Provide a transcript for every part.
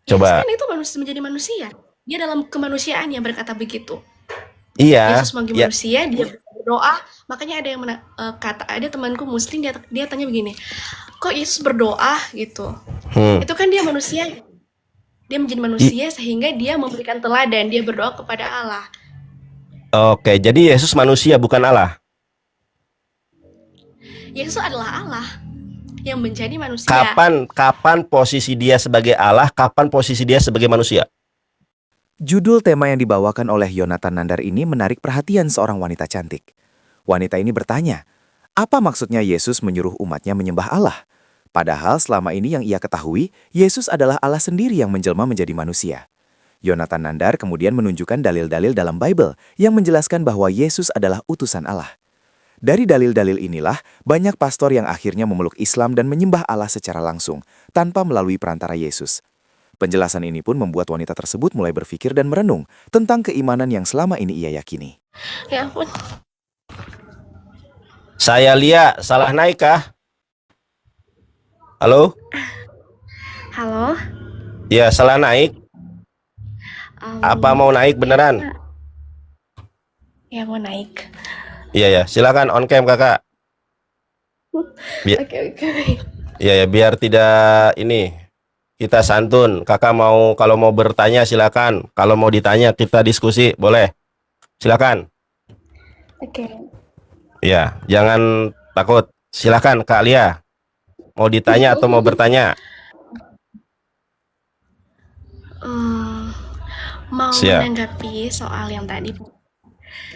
Yesus Coba. kan itu menjadi manusia. Dia dalam kemanusiaannya berkata begitu. Iya, Yesus sebagai ya. manusia, dia berdoa. Makanya ada yang ada temanku muslim, dia tanya begini, kok Yesus berdoa gitu? Itu kan dia manusia. Dia menjadi manusia sehingga dia memberikan teladan, dia berdoa kepada Allah. Oke, jadi Yesus manusia bukan Allah. Yesus adalah Allah yang menjadi manusia. Kapan posisi dia sebagai Allah, kapan posisi dia sebagai manusia? Judul tema yang dibawakan oleh Yonatan Nandar ini menarik perhatian seorang wanita cantik. Wanita ini bertanya, apa maksudnya Yesus menyuruh umatnya menyembah Allah? Padahal selama ini yang ia ketahui, Yesus adalah Allah sendiri yang menjelma menjadi manusia. Yonatan Nandar kemudian menunjukkan dalil-dalil dalam Bible yang menjelaskan bahwa Yesus adalah utusan Allah. Dari dalil-dalil inilah, banyak pastor yang akhirnya memeluk Islam dan menyembah Allah secara langsung, tanpa melalui perantara Yesus. Penjelasan ini pun membuat wanita tersebut mulai berpikir dan merenung tentang keimanan yang selama ini ia yakini. Ya ampun. Saya Lia, salah naik kah? Halo? Halo? Ya, salah naik. Apa mau naik beneran? Ya, mau naik. Iya ya, silakan on cam kakak. Oke. Iya ya, biar tidak ini, kita santun. Kakak kalau mau bertanya silakan. Kalau mau ditanya kita diskusi, boleh. Silakan. Oke. Ya, jangan takut. Silakan Kak Lia. Mau ditanya atau mau bertanya? Mau Siap. menanggapi soal yang tadi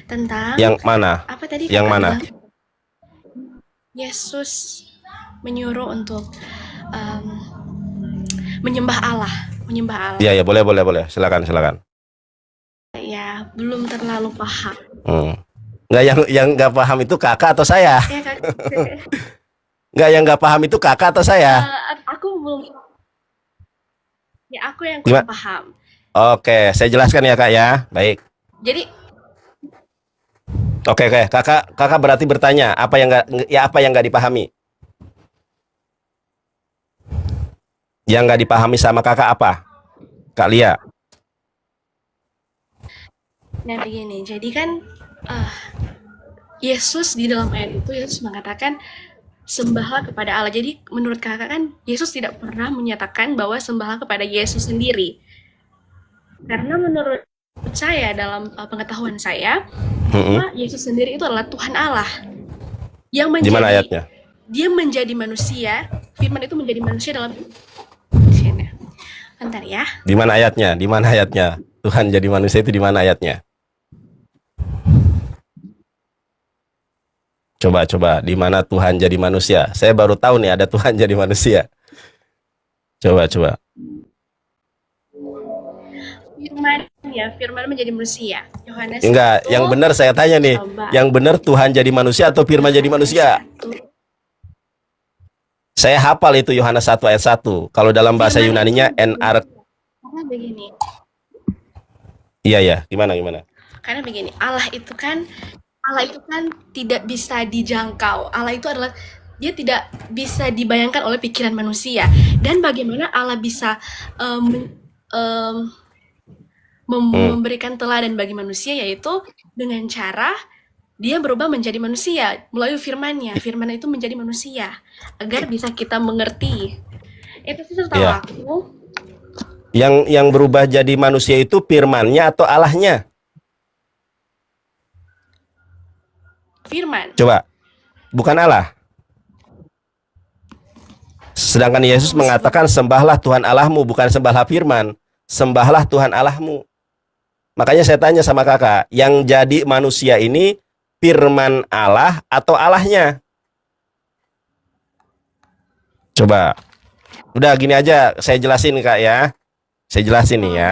tentang Yang mana? apa tadi? Yang mana? Yesus menyuruh untuk menyembah Allah. Iya ya, boleh. Silakan. Ya, belum terlalu paham. Nggak, yang nggak paham itu kakak atau saya? Ya, Kak. Nggak, yang nggak paham itu kakak atau saya? Aku belum. Ya, aku yang kurang paham. Oke, saya jelaskan ya Kak ya. Baik. Jadi, Oke. Kakak berarti bertanya apa yang nggak dipahami? Yang nggak dipahami sama kakak apa? Kak Lia. nah begini. Jadi kan Yesus di dalam ayat itu Yesus mengatakan sembahlah kepada Allah. Jadi menurut kakak kan Yesus tidak pernah menyatakan bahwa sembahlah kepada Yesus sendiri. Karena menurut saya dalam pengetahuan saya, Yesus sendiri itu adalah Tuhan Allah yang menjadi. Di mana ayatnya? Dia menjadi manusia. Firman itu menjadi manusia dalam. Bentar ya. Di mana ayatnya? Tuhan jadi manusia itu di mana ayatnya? Coba di mana Tuhan jadi manusia? Saya baru tahu nih ada Tuhan jadi manusia. Coba. Firman menjadi manusia. Yohanes. Enggak, yang benar saya tanya nih. Yang benar Tuhan jadi manusia atau firman jadi manusia? Saya hafal itu Yohanes 1 ayat 1. Kalau dalam bahasa Yunaninya NR. Karena begini. Iya, gimana? Karena begini, Allah itu kan tidak bisa dijangkau. Allah itu adalah dia tidak bisa dibayangkan oleh pikiran manusia. Dan bagaimana Allah bisa memberikan teladan bagi manusia, yaitu dengan cara dia berubah menjadi manusia melalui firman-Nya. Firman itu menjadi manusia agar bisa kita mengerti. Itu sih setahu aku. Yang berubah jadi manusia itu firman-Nya atau Allahnya? Firman. Coba. Bukan Allah. Sedangkan Yesus mengatakan sembahlah Tuhan Allahmu, bukan sembahlah firman. Sembahlah Tuhan Allahmu. Makanya saya tanya sama kakak, yang jadi manusia ini firman Allah atau Allahnya? Coba. Udah gini aja, saya jelasin kak ya. Saya jelasin nih ya.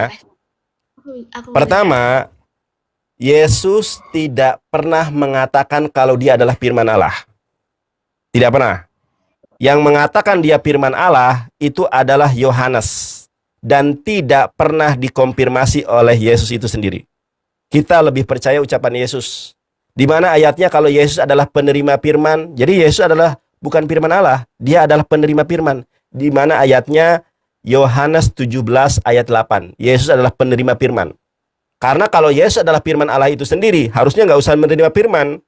Pertama, Yesus tidak pernah mengatakan kalau dia adalah firman Allah. Tidak pernah. Yang mengatakan dia firman Allah itu adalah Yohanes. Dan tidak pernah dikonfirmasi oleh Yesus itu sendiri. Kita lebih percaya ucapan Yesus. Di mana ayatnya kalau Yesus adalah penerima firman. Jadi Yesus adalah bukan firman Allah. Dia adalah penerima firman. Di mana ayatnya Yohanes 17 ayat 8. Yesus adalah penerima firman. Karena kalau Yesus adalah firman Allah itu sendiri, harusnya nggak usah menerima firman.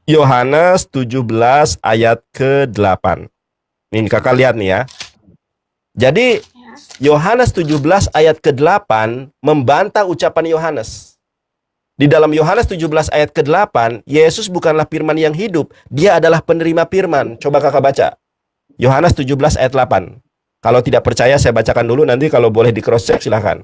Yohanes 17 ayat ke-8. Ini kakak lihat nih ya. Jadi Ya. Yohanes 17 ayat ke-8 membantah ucapan Yohanes. Di dalam Yohanes 17 ayat ke-8, Yesus bukanlah firman yang hidup, dia adalah penerima firman. Coba kakak baca. Yohanes 17 ayat 8. Kalau tidak percaya saya bacakan dulu, nanti kalau boleh di cross check silahkan.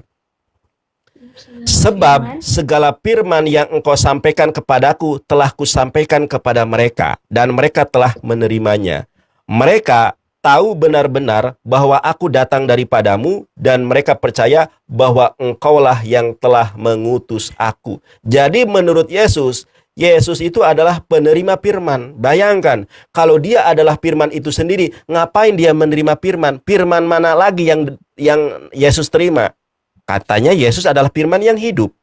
Sebab segala firman yang engkau sampaikan kepadaku telah kusampaikan kepada mereka, dan mereka telah menerimanya. Mereka tahu benar-benar bahwa aku datang daripadamu, dan mereka percaya bahwa engkaulah yang telah mengutus aku. Jadi menurut Yesus, Yesus itu adalah penerima firman. Bayangkan, kalau dia adalah firman itu sendiri, ngapain dia menerima firman? Firman mana lagi yang Yesus terima? Katanya Yesus adalah firman yang hidup.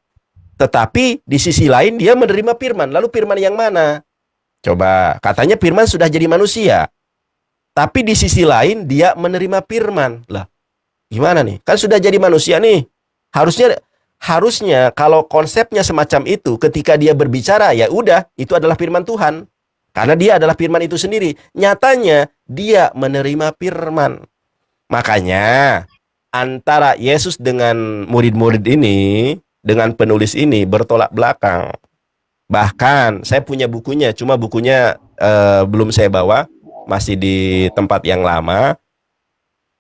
Tetapi di sisi lain dia menerima firman. Lalu firman yang mana? Coba, katanya firman sudah jadi manusia. Tapi di sisi lain dia menerima firman. Lah, gimana nih? Kan sudah jadi manusia nih. Harusnya kalau konsepnya semacam itu, ketika dia berbicara, ya udah, itu adalah firman Tuhan. Karena dia adalah firman itu sendiri. Nyatanya dia menerima firman. Makanya antara Yesus dengan murid-murid ini, dengan penulis ini bertolak belakang. Bahkan saya punya bukunya, cuma bukunya belum saya bawa, masih di tempat yang lama.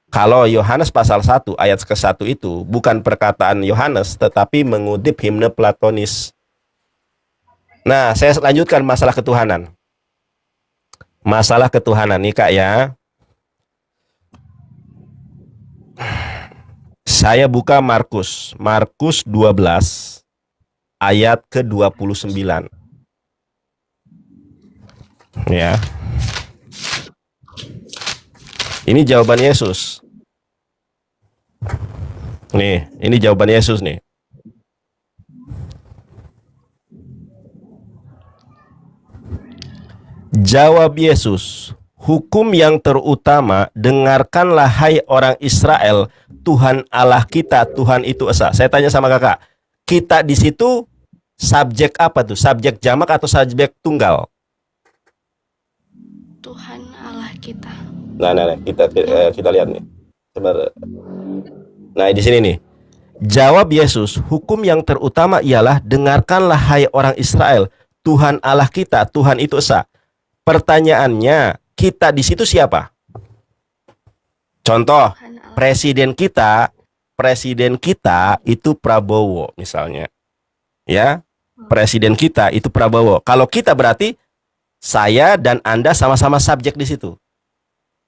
Kalau Yohanes pasal 1 ayat ke-1 itu bukan perkataan Yohanes, tetapi mengutip himne Platonis. Nah, saya lanjutkan masalah ketuhanan. Masalah ketuhanan nih Kak ya. Saya buka Markus 12 ayat ke-29. Ya. Ini jawaban Yesus. Nih, ini jawaban Yesus nih. Jawab Yesus, hukum yang terutama, dengarkanlah hai orang Israel, Tuhan Allah kita, Tuhan itu esa. Saya tanya sama kakak, kita di situ subjek apa tuh? Subjek jamak atau subjek tunggal? Tuhan Allah kita. Nah, kita lihat nih. Sebentar. Nah, di sini nih. Jawab Yesus, hukum yang terutama ialah dengarkanlah hai orang Israel, Tuhan Allah kita, Tuhan itu esa. Pertanyaannya, kita di situ siapa? Contoh, presiden kita itu Prabowo misalnya. Ya, presiden kita itu Prabowo. Kalau kita berarti saya dan Anda sama-sama subjek di situ.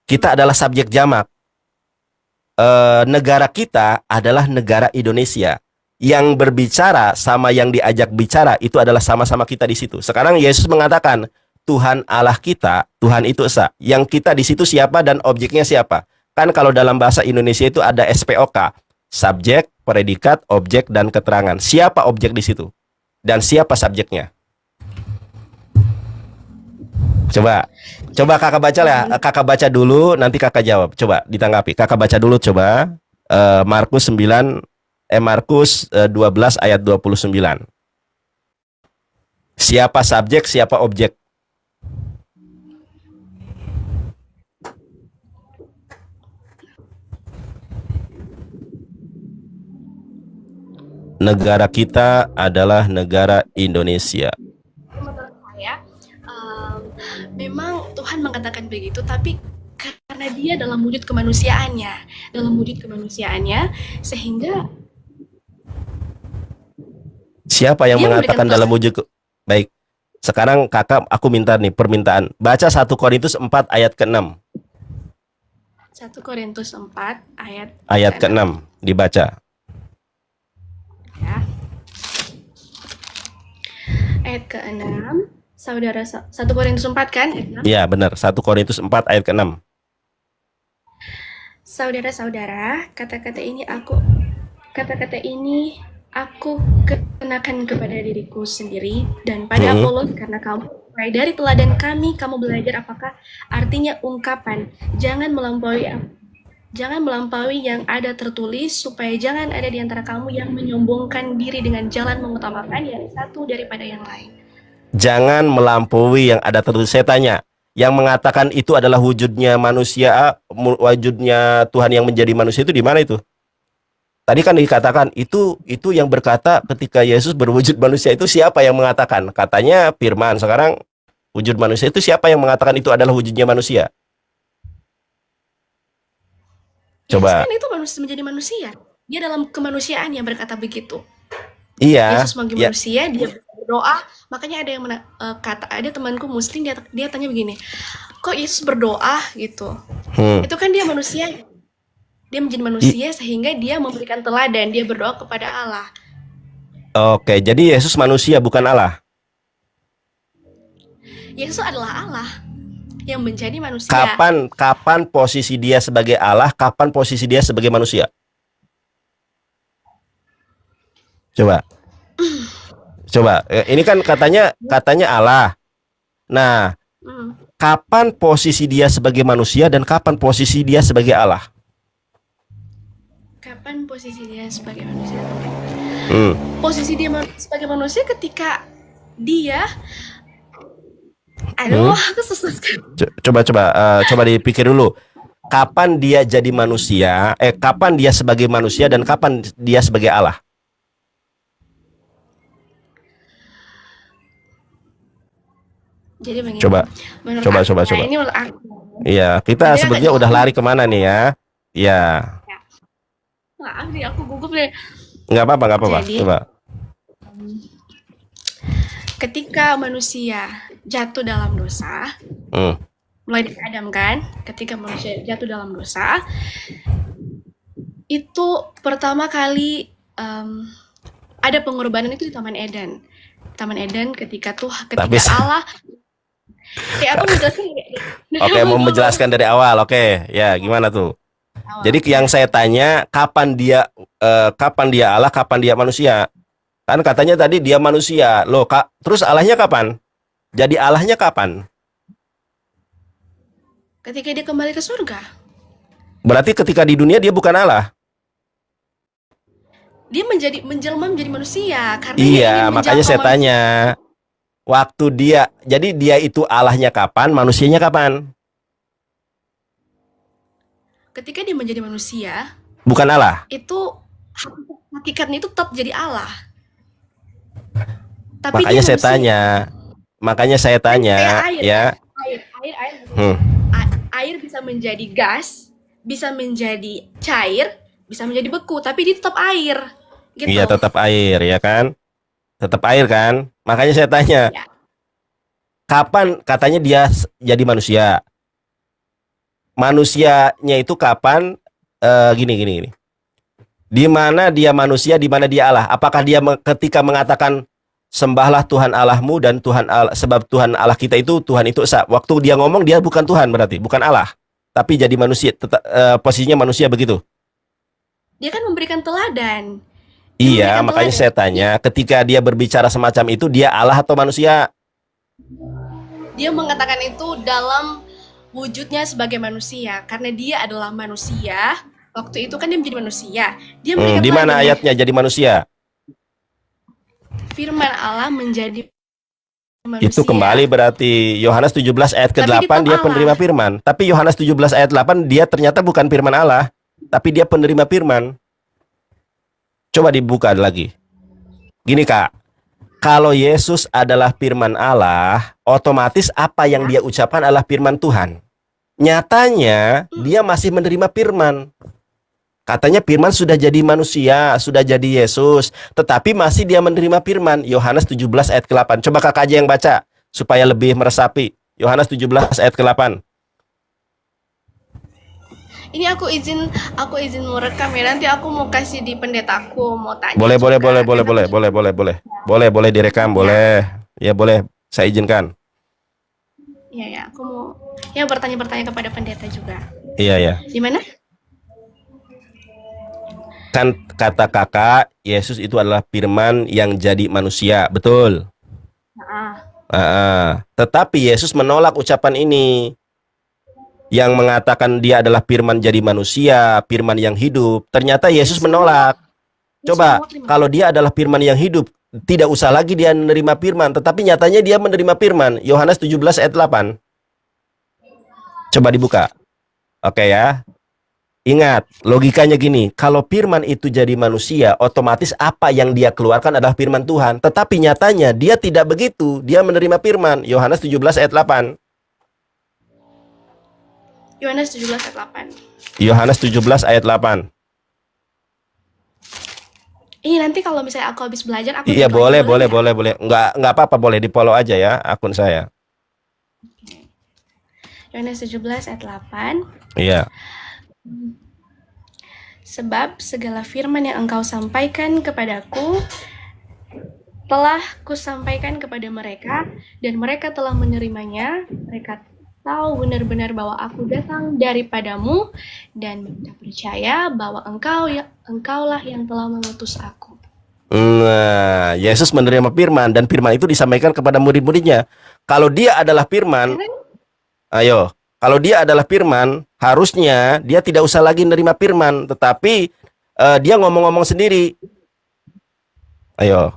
Kita adalah subjek jamak. Negara kita adalah negara Indonesia. Yang berbicara sama yang diajak bicara itu adalah sama-sama kita di situ. Sekarang Yesus mengatakan, Tuhan Allah kita, Tuhan itu esa. Yang kita di situ siapa dan objeknya siapa? Kan kalau dalam bahasa Indonesia itu ada SPOK, subjek, predikat, objek, dan keterangan. Siapa objek di situ? Dan siapa subjeknya? Coba kakak baca ya. Kakak baca dulu, nanti kakak jawab. Coba ditanggapi. Kakak baca dulu coba. Markus 12 ayat 29. Siapa subjek, siapa objek? Negara kita adalah negara Indonesia. Menurut saya, memang Tuhan mengatakan begitu, tapi karena dia dalam wujud kemanusiaannya, sehingga siapa yang mengatakan dalam wujud baik? Sekarang kakak, aku minta nih permintaan. Baca 1 Korintus 4 ayat ke-6. 1 Korintus 4 ayat ke-6 dibaca. Ya. Ayat ke-6, saudara, 1 Korintus 4 kan? Iya benar, 1 Korintus 4 ayat ke-6. Saudara-saudara, kata-kata ini aku kenakan kepada diriku sendiri dan pada Apolos, karena kamu mulai dari teladan kami, kamu belajar apakah artinya ungkapan, jangan melampaui Jangan melampaui yang ada tertulis, supaya jangan ada di antara kamu yang menyombongkan diri dengan jalan mengutamakan yang satu daripada yang lain. Jangan melampaui yang ada tertulis. Saya tanya, yang mengatakan itu adalah wujudnya manusia, wujudnya Tuhan yang menjadi manusia itu di mana itu? Tadi kan dikatakan itu yang berkata ketika Yesus berwujud manusia itu siapa yang mengatakan? Katanya firman. Sekarang wujud manusia itu siapa yang mengatakan itu adalah wujudnya manusia? Yesus Coba. kan itu menjadi manusia. Dia dalam kemanusiaannya berkata begitu. Iya, Yesus sebagai ya. manusia, dia berdoa. Makanya ada yang ada temanku muslim, dia tanya begini, kok Yesus berdoa gitu? Itu kan dia manusia. Dia menjadi manusia sehingga dia memberikan teladan, dia berdoa kepada Allah. Oke, jadi Yesus manusia bukan Allah. Yesus adalah Allah yang menjadi manusia. Kapan posisi dia sebagai Allah, kapan posisi dia sebagai manusia? Coba. Ini kan katanya Allah. Nah, kapan posisi dia sebagai manusia dan kapan posisi dia sebagai Allah? Kapan posisi dia sebagai manusia? Posisi dia sebagai manusia ketika dia aku susah sekali. Coba dipikir dulu. Kapan dia jadi manusia? Kapan dia sebagai manusia dan kapan dia sebagai Allah? Jadi begini. Coba. Ini menurut aku. Iya, kita sebetulnya udah lari kemana nih ya? Iya. Maaf nih, aku gugup deh. Nggak apa-apa. Jadi, coba. Ketika manusia jatuh dalam dosa, mulai dari Adam kan, ketika manusia jatuh dalam dosa, itu pertama kali ada pengorbanan itu di Taman Eden. Taman Eden ketika Allah. Aku menjelaskan. Oke, mau menjelaskan dari awal. Oke, ya gimana tuh? Jadi yang saya tanya, kapan dia Allah, kapan dia manusia? Kan katanya tadi dia manusia. Loh, terus Allahnya kapan? Jadi Allahnya kapan? Ketika dia kembali ke surga. Berarti ketika di dunia dia bukan Allah. Dia menjelma menjadi manusia karena iya, makanya saya tanya. Waktu jadi dia itu Allahnya kapan, manusianya kapan? Ketika dia menjadi manusia, bukan Allah. Itu hakikatnya itu tetap jadi Allah. Tapi makanya saya tanya, air, ya. Air bisa menjadi gas, bisa menjadi cair, bisa menjadi beku, tapi dia tetap air. Gitu. Iya, tetap air, ya kan? Tetap air kan? Makanya saya tanya, ya. Kapan katanya dia jadi manusia? Manusianya itu kapan? Gini. Di mana dia manusia, di mana dia Allah? Apakah dia ketika mengatakan sembahlah Tuhan Allahmu dan Tuhan Allah, sebab Tuhan Allah kita itu Tuhan itu esa. Waktu dia ngomong dia bukan Tuhan berarti, bukan Allah, tapi jadi manusia, posisinya manusia begitu. Dia kan memberikan teladan. Iya, makanya saya tanya, ketika dia berbicara semacam itu, dia Allah atau manusia? Dia mengatakan itu dalam wujudnya sebagai manusia, karena dia adalah manusia. Waktu itu kan dia menjadi manusia. Dia di mana ayatnya jadi manusia? Firman Allah menjadi manusia. Itu kembali berarti Yohanes 17 ayat ke-8 dia penerima firman. Tapi Yohanes 17 ayat 8 dia ternyata bukan firman Allah, tapi dia penerima firman. Coba dibuka lagi. Gini Kak, kalau Yesus adalah firman Allah, otomatis apa yang dia ucapkan adalah firman Tuhan. Nyatanya dia masih menerima firman. Katanya firman sudah jadi manusia, sudah jadi Yesus, tetapi masih dia menerima firman. Yohanes 17 ayat ke-8. Coba kakak aja yang baca supaya lebih meresapi. Yohanes 17 ayat ke-8. Ini aku izin merekam ya. Nanti aku mau kasih di pendetaku, mau tanya. Boleh direkam, boleh. Ya boleh, saya izinkan. Iya, aku mau bertanya kepada pendeta juga. Iya. Di mana? Kan kata kakak, Yesus itu adalah firman yang jadi manusia, betul? Tetapi Yesus menolak ucapan ini. yang mengatakan dia adalah firman jadi manusia, firman yang hidup. Ternyata Yesus menolak. Yesus Coba, menolak terima. kalau dia adalah firman yang hidup, tidak usah lagi dia menerima firman, tetapi nyatanya dia menerima firman. Yohanes 17 ayat 8. Coba dibuka. Oke ya. Ingat, logikanya gini, kalau firman itu jadi manusia, otomatis apa yang dia keluarkan adalah firman Tuhan. Tetapi nyatanya dia tidak begitu, dia menerima firman. Yohanes 17 ayat 8. Yohanes 17 ayat 8. Yohanes 17 ayat 8. Ini nanti kalau misalnya aku habis belajar, aku Iya, balik lagi, boleh. nggak? Nggak apa-apa, boleh di-follow aja ya akun saya. Yohanes 17 ayat 8. Iya. Sebab segala firman yang engkau sampaikan kepadaku telah kusampaikan kepada mereka, dan mereka telah menerimanya. Mereka tahu benar-benar bahwa aku datang daripadamu, dan mereka percaya bahwa engkaulah yang telah mengutus aku. Nah, Yesus menerima firman dan firman itu disampaikan kepada murid-muridnya. Kalau dia adalah firman, ayo, kalau dia adalah firman, harusnya dia tidak usah lagi menerima firman, tetapi dia ngomong-ngomong sendiri. Ayo.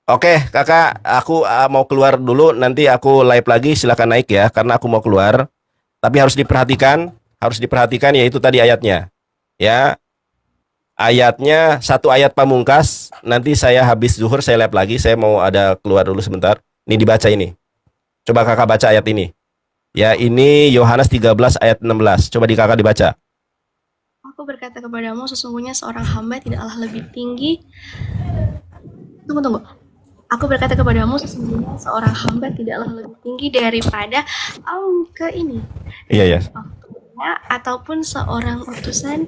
Oke, kakak, aku mau keluar dulu, nanti aku live lagi, silakan naik ya, karena aku mau keluar. Tapi harus diperhatikan yaitu tadi ayatnya. Ya, ayatnya satu ayat pamungkas, nanti saya habis zuhur, saya live lagi, saya mau ada keluar dulu sebentar. Ini dibaca ini. Coba kakak baca ayat ini. Ya, ini Yohanes 13 ayat 16. Coba kakak dibaca. Aku berkata kepadamu, sesungguhnya seorang hamba tidaklah lebih tinggi. Tunggu. Aku berkata kepadamu, sesungguhnya seorang hamba tidaklah lebih tinggi daripada ke ini. Iya. Ataupun seorang utusan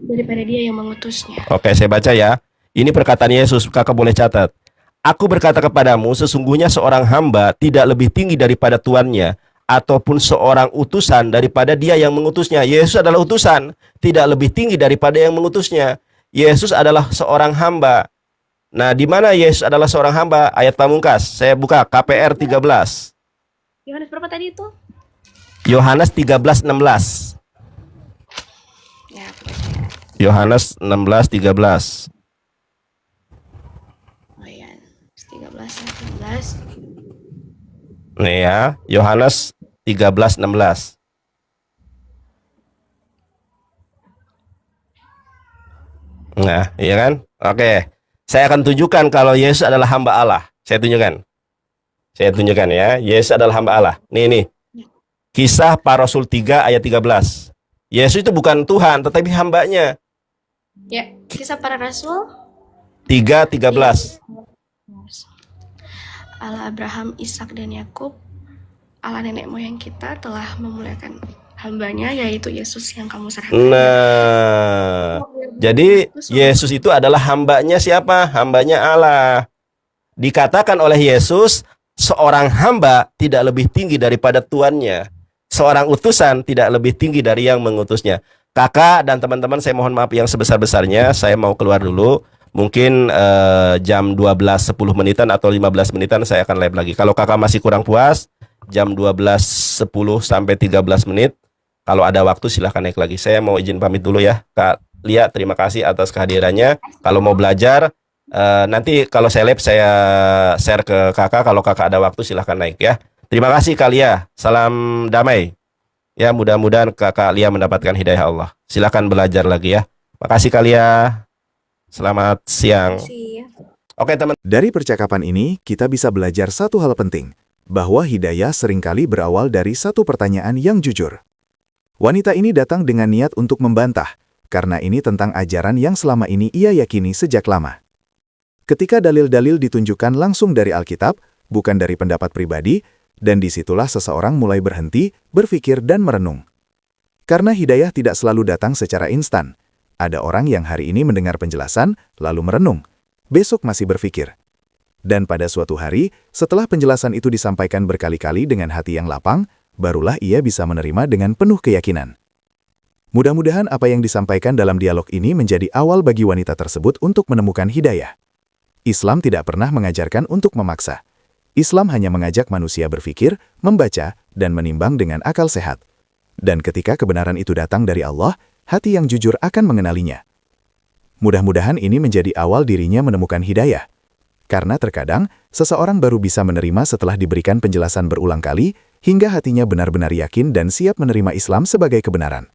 daripada dia yang mengutusnya. Oke, saya baca ya. Ini perkataan Yesus, kakak boleh catat. Aku berkata kepadamu, sesungguhnya seorang hamba tidak lebih tinggi daripada tuannya, ataupun seorang utusan daripada dia yang mengutusnya. Yesus adalah utusan, tidak lebih tinggi daripada yang mengutusnya. Yesus adalah seorang hamba. Nah, di mana Yesus adalah seorang hamba? Ayat pamungkas. Saya buka KPR 13. Yohanes berapa tadi itu? Yohanes 13:16. Ya, Yohanes 16:13. oh ya, 13. Nih ya, Yohanes 13:16. Nah, iya kan? Oke. Saya akan tunjukkan kalau Yesus adalah hamba Allah. Saya tunjukkan ya. Yesus adalah hamba Allah. Nih. Kisah Para Rasul 3 ayat 13. Yesus itu bukan Tuhan, tetapi hambanya. Ya, Kisah Para Rasul 3:13. Allah Abraham, Ishak dan Yakub, Allah nenek moyang kita telah memuliakan hambanya, yaitu Yesus yang kamu serahkan. Nah, jadi Yesus itu adalah hambanya siapa? Hambanya Allah. Dikatakan oleh Yesus, seorang hamba tidak lebih tinggi daripada tuannya. Seorang utusan tidak lebih tinggi dari yang mengutusnya. Kakak dan teman-teman, saya mohon maaf yang sebesar-besarnya. Saya mau keluar dulu. Mungkin jam 12:10 menitan atau 15 menitan saya akan live lagi. Kalau kakak masih kurang puas, jam 12:10 sampai 13 menit. Kalau ada waktu silahkan naik lagi. Saya mau izin pamit dulu ya, Kak Lia. Terima kasih atas kehadirannya. Kalau mau belajar, nanti kalau saya live saya share ke kakak. Kalau kakak ada waktu silahkan naik ya. Terima kasih Kak Lia. Salam damai. Ya, mudah-mudahan Kakak Lia mendapatkan hidayah Allah. Silahkan belajar lagi ya. Makasih Kak Lia. Selamat siang. Oke teman. Dari percakapan ini, kita bisa belajar satu hal penting, bahwa hidayah seringkali berawal dari satu pertanyaan yang jujur. Wanita ini datang dengan niat untuk membantah, karena ini tentang ajaran yang selama ini ia yakini sejak lama. Ketika dalil-dalil ditunjukkan langsung dari Alkitab, bukan dari pendapat pribadi, dan disitulah seseorang mulai berhenti, berpikir dan merenung. Karena hidayah tidak selalu datang secara instan. Ada orang yang hari ini mendengar penjelasan, lalu merenung. Besok masih berpikir. Dan pada suatu hari, setelah penjelasan itu disampaikan berkali-kali dengan hati yang lapang, barulah ia bisa menerima dengan penuh keyakinan. Mudah-mudahan apa yang disampaikan dalam dialog ini menjadi awal bagi wanita tersebut untuk menemukan hidayah. Islam tidak pernah mengajarkan untuk memaksa. Islam hanya mengajak manusia berpikir, membaca, dan menimbang dengan akal sehat. Dan ketika kebenaran itu datang dari Allah, hati yang jujur akan mengenalinya. Mudah-mudahan ini menjadi awal dirinya menemukan hidayah. Karena terkadang, seseorang baru bisa menerima setelah diberikan penjelasan berulang kali, hingga hatinya benar-benar yakin dan siap menerima Islam sebagai kebenaran.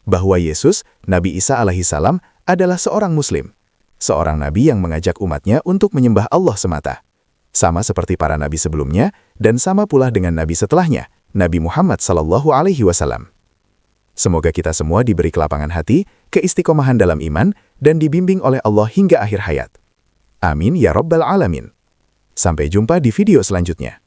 Bahwa Yesus, Nabi Isa alaihissalam, adalah seorang Muslim. Seorang Nabi yang mengajak umatnya untuk menyembah Allah semata. Sama seperti para Nabi sebelumnya, dan sama pula dengan Nabi setelahnya, Nabi Muhammad SAW. Semoga kita semua diberi kelapangan hati, keistiqomahan dalam iman, dan dibimbing oleh Allah hingga akhir hayat. Amin ya Rabbal Alamin. Sampai jumpa di video selanjutnya.